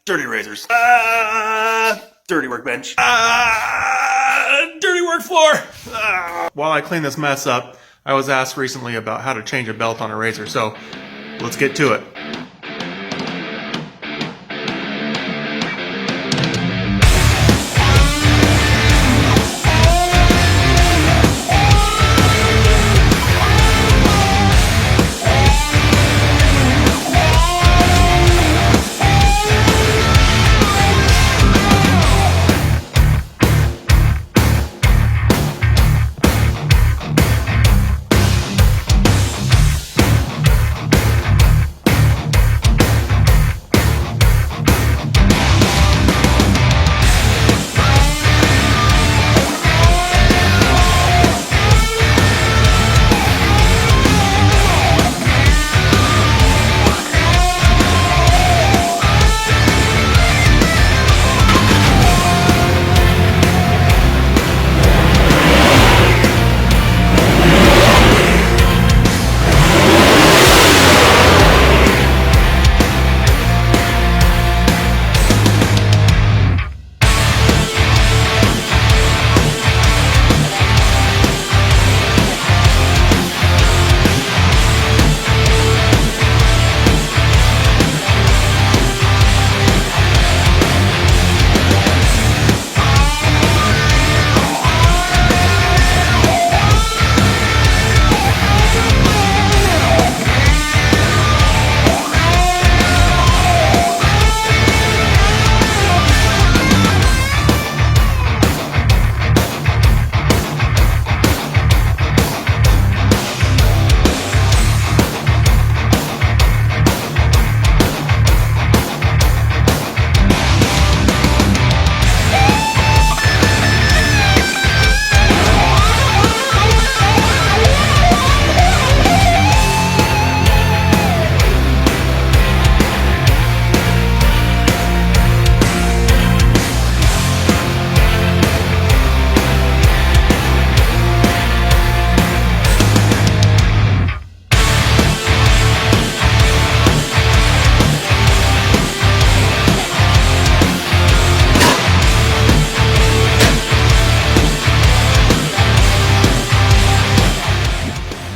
Dirty razors. Dirty workbench. Dirty work floor. While I clean this mess up, I was asked recently about how to change a belt on a RZR, so let's get to it.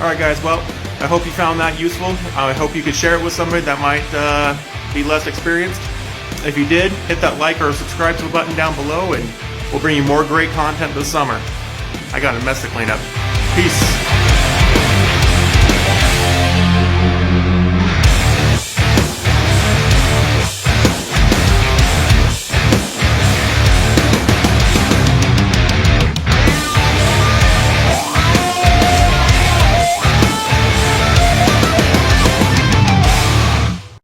Alright guys, well, I hope you found that useful. I hope you could share it with somebody that might be less experienced. If you did, hit that like or subscribe to the button down below and we'll bring you more great content this summer. I got a mess to clean up. Peace.